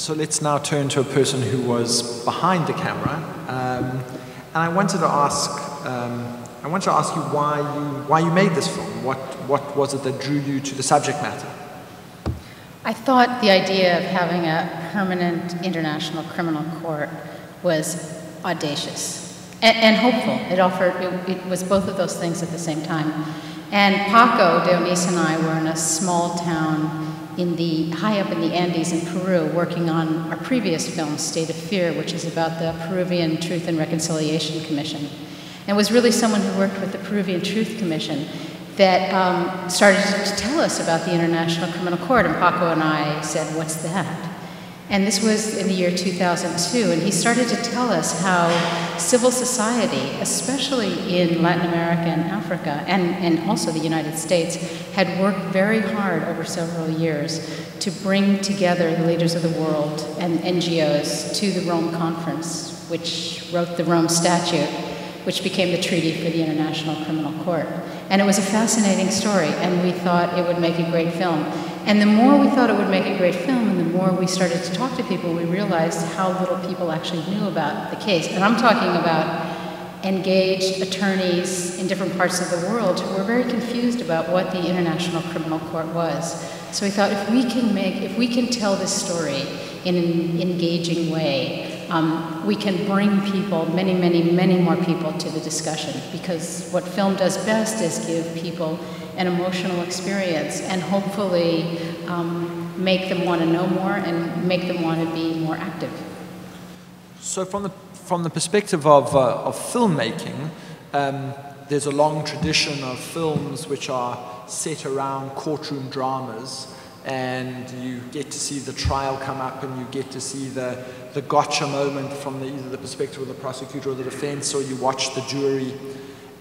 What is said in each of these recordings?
So let's now turn to a person who was behind the camera, and I wanted to ask you why you made this film. What was it that drew you to the subject matter? I thought the idea of having a permanent international criminal court was audacious and hopeful. It was both of those things at the same time. And Paco, Dionys, and I were in a small town high up in the Andes in Peru, working on our previous film, State of Fear, which is about the Peruvian Truth and Reconciliation Commission. And it was really someone who worked with the Peruvian Truth Commission that started to tell us about the International Criminal Court, and Paco and I said, "What's that?" And this was in the year 2002, and he started to tell us how civil society, especially in Latin America and Africa, and also the United States, had worked very hard over several years to bring together the leaders of the world and NGOs to the Rome Conference, which wrote the Rome Statute, which became the treaty for the International Criminal Court. And it was a fascinating story, and we thought it would make a great film. And the more we thought it would make a great film, and the more we started to talk to people, we realized how little people actually knew about the case. And I'm talking about engaged attorneys in different parts of the world who were very confused about what the International Criminal Court was. So we thought if we can tell this story in an engaging way, we can bring people, many, many, many more people to the discussion, because what film does best is give people an emotional experience and hopefully make them want to know more and make them want to be more active. So from the perspective of filmmaking, there's a long tradition of films which are set around courtroom dramas, and you get to see the trial come up, and you get to see the gotcha moment from either the perspective of the prosecutor or the defense, or you watch the jury.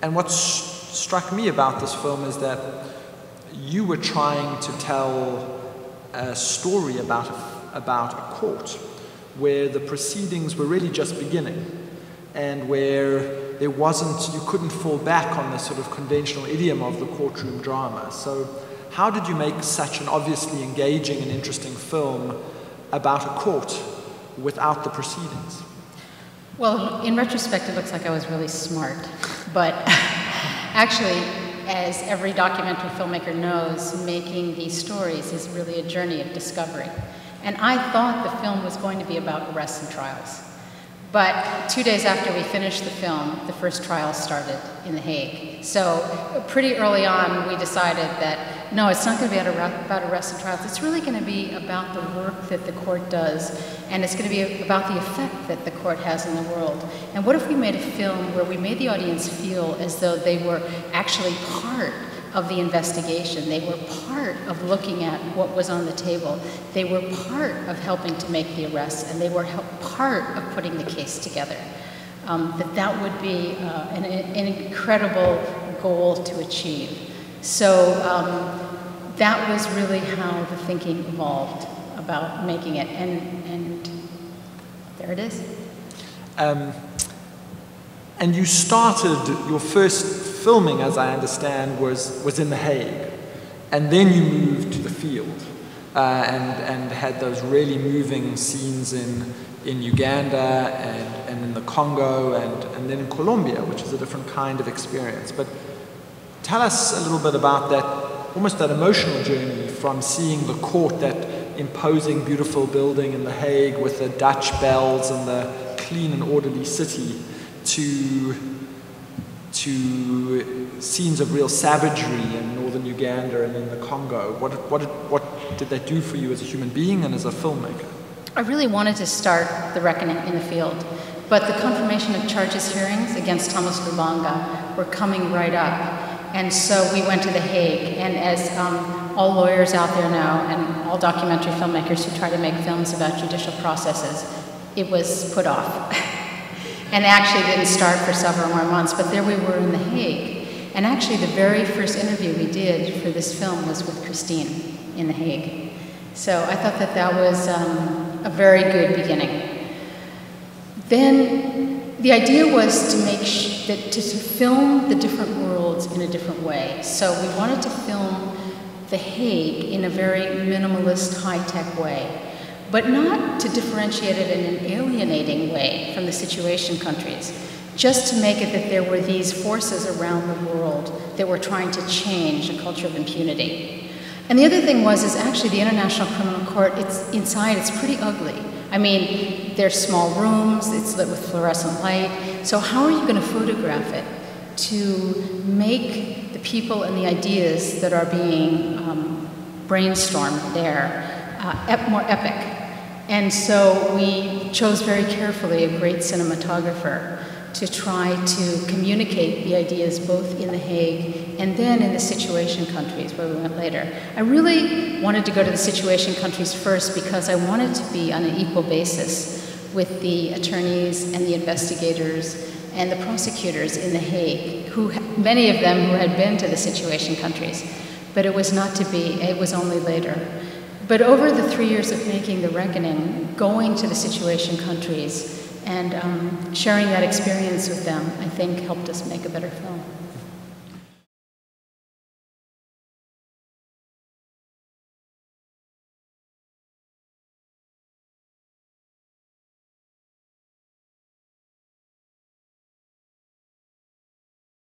And what struck me about this film is that you were trying to tell a story about a court where the proceedings were really just beginning, and where you couldn't fall back on the sort of conventional idiom of the courtroom drama. So how did you make such an obviously engaging and interesting film about a court without the proceedings? Well, in retrospect, it looks like I was really smart, but actually, as every documentary filmmaker knows, making these stories is really a journey of discovery. And I thought the film was going to be about arrests and trials. But 2 days after we finished the film, the first trial started in The Hague. So pretty early on, we decided that, no, it's not going to be about arrests and trials. It's really going to be about the work that the court does, and it's going to be about the effect that the court has in the world. And what if we made a film where we made the audience feel as though they were actually part of the investigation? They were part of looking at what was on the table. They were part of helping to make the arrests, and they were part of putting the case together. That would be an incredible goal to achieve. So that was really how the thinking evolved about making it, and there it is. And you started your first filming, as I understand, was in The Hague, and then you moved to the field and had those really moving scenes in Uganda and in the Congo and then in Colombia, which is a different kind of experience. But tell us a little bit about that, almost that emotional journey from seeing the court, that imposing, beautiful building in The Hague with the Dutch bells and the clean and orderly city, to scenes of real savagery in northern Uganda and in the Congo. What did that do for you as a human being and as a filmmaker? I really wanted to start the reckoning in the field, but the confirmation of charges hearings against Thomas Lubanga were coming right up, and so we went to The Hague. And as all lawyers out there know, and all documentary filmmakers who try to make films about judicial processes, it was put off. And actually didn't start for several more months, but there we were in The Hague. And actually the very first interview we did for this film was with Christine in The Hague. So I thought that was a very good beginning. Then the idea was to film the different worlds in a different way. So we wanted to film The Hague in a very minimalist, high-tech way. but not to differentiate it in an alienating way from the situation countries, just to make it that there were these forces around the world that were trying to change a culture of impunity. And the other thing is actually the International Criminal Court, it's pretty ugly. I mean, there's small rooms, it's lit with fluorescent light, so how are you going to photograph it to make the people and the ideas that are being brainstormed there more epic? And so we chose very carefully a great cinematographer to try to communicate the ideas both in The Hague and then in the situation countries where we went later. I really wanted to go to the situation countries first because I wanted to be on an equal basis with the attorneys and the investigators and the prosecutors in The Hague, many of them who had been to the situation countries. But it was not to be, it was only later. But over the 3 years of making The Reckoning, going to the situation countries and sharing that experience with them, I think helped us make a better film.